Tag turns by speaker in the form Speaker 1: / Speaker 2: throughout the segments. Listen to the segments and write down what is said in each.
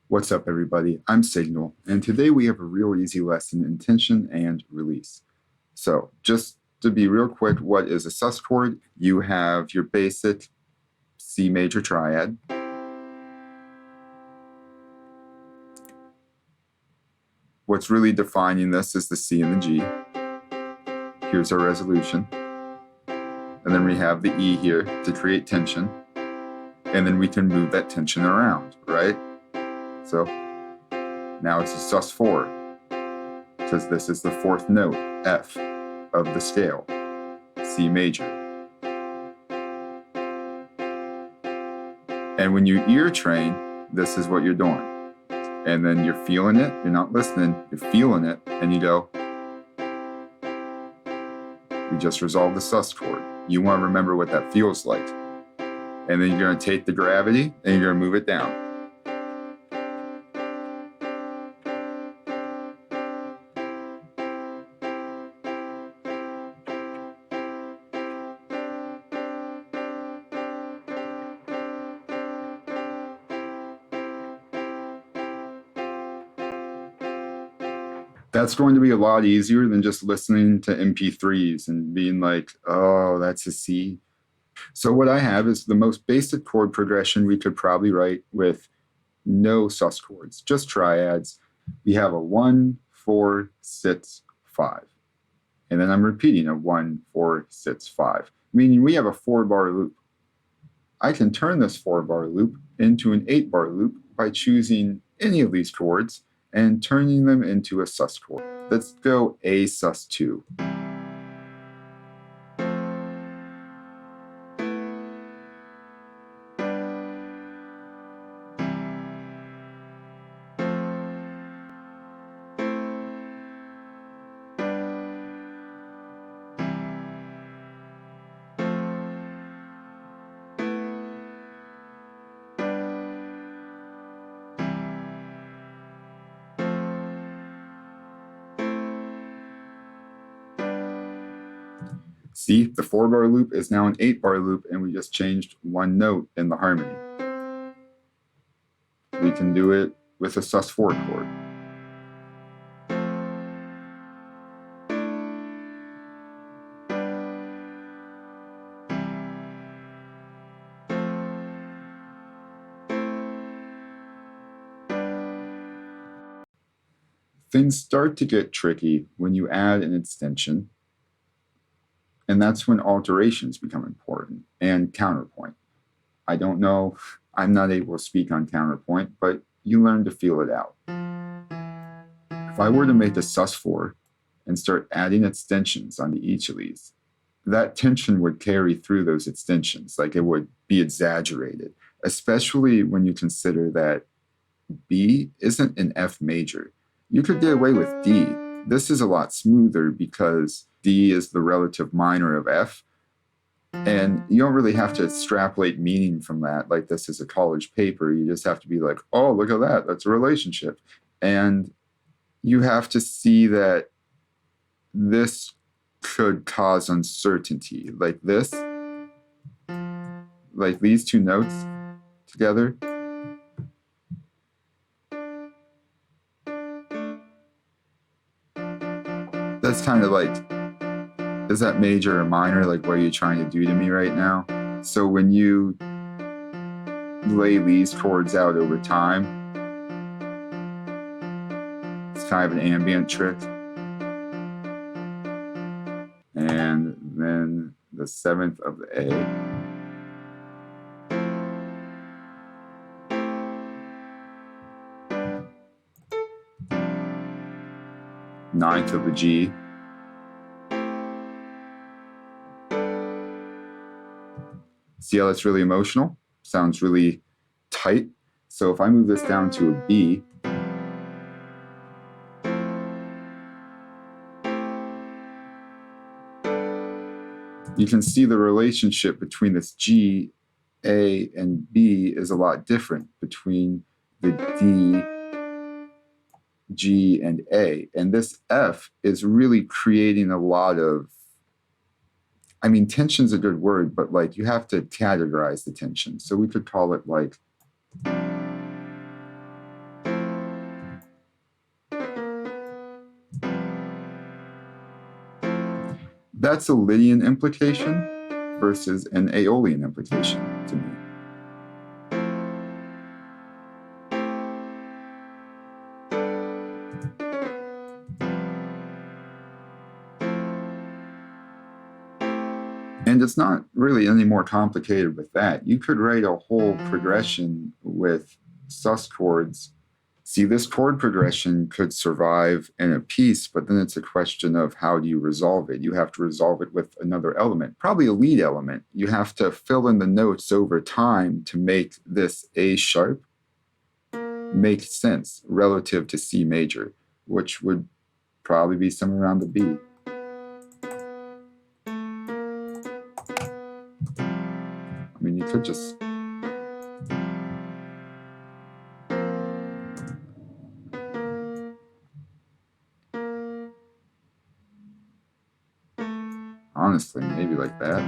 Speaker 1: What's up, everybody? I'm Signal, and today we have a real easy lesson in tension and release. So just to be real quick, what is a sus chord? You have your basic C major triad. What's really defining this is the C and the G. Here's our resolution. And then we have the E here to create tension. And then we can move that tension around, right? So now it's a sus4, because this is the fourth note, F, of the scale, C major. And when you ear train, this is what you're doing. And then you're feeling it, you're not listening, you're feeling it, and you go, we just resolved the sus chord. You want to remember what that feels like. And then you're going to take the gravity and you're going to move it down. That's going to be a lot easier than just listening to MP3s and being like, oh, that's a C. So what I have is the most basic chord progression we could probably write with no sus chords, just triads. We have a 1, 4, 6, 5. And then I'm repeating a 1, 4, 6, 5, meaning we have a 4-bar loop. I can turn this 4-bar loop into an 8-bar loop by choosing any of these chords and turning them into a sus chord. Let's go A sus2. See, the 4-bar loop is now an 8-bar loop, and we just changed one note in the harmony. We can do it with a sus4 chord. Things start to get tricky when you add an extension, and that's when alterations become important, and counterpoint. I don't know, I'm not able to speak on counterpoint, but you learn to feel it out. If I were to make a sus4 and start adding extensions onto each of these, that tension would carry through those extensions, like it would be exaggerated, especially when you consider that B isn't an F major. You could get away with D. This is a lot smoother because D is the relative minor of F, and you don't really have to extrapolate meaning from that like this is a college paper. You just have to be like, oh, look at that, that's a relationship. And you have to see that this could cause uncertainty, like this, like these two notes together. That's kind of like, is that major or minor? Like, what are you trying to do to me right now? So when you lay these chords out over time, it's kind of an ambient trick. And then the 7th of the A. Ninth of the G. See how that's really emotional? Sounds really tight. So if I move this down to a B, you can see the relationship between this G, A, and B is a lot different between the D, G, and A. And this F is really creating a lot of, I mean, tension's a good word, but like you have to categorize the tension. So we could call it like That's a Lydian implication versus an Aeolian implication to me. And it's not really any more complicated with that. You could write a whole progression with sus chords. See, this chord progression could survive in a piece, but then it's a question of how do you resolve it? You have to resolve it with another element, probably a lead element. You have to fill in the notes over time to make this A sharp make sense relative to C major, which would probably be somewhere around the B. I mean, you could just honestly, maybe like that.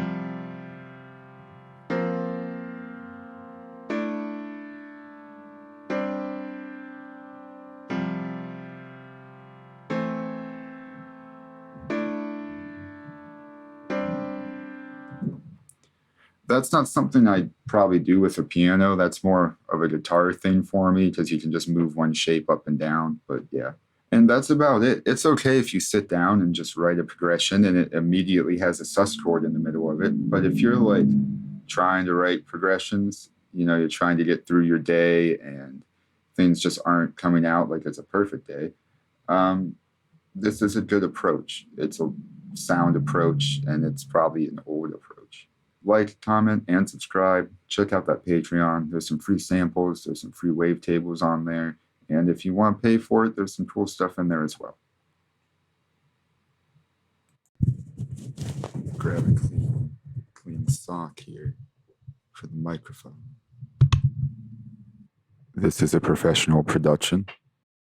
Speaker 1: That's not something I'd probably do with a piano. That's more of a guitar thing for me because you can just move one shape up and down. But yeah. And that's about it. It's okay if you sit down and just write a progression and it immediately has a sus chord in the middle of it. But if you're like trying to write progressions, you know, you're trying to get through your day and things just aren't coming out like it's a perfect day, this is a good approach. It's a sound approach, and it's probably an old approach. Like, comment, and subscribe. Check out that Patreon. There's some free samples. There's some free wavetables on there. And if you want to pay for it, there's some cool stuff in there as well. Grab a clean sock here for the microphone. This is a professional production.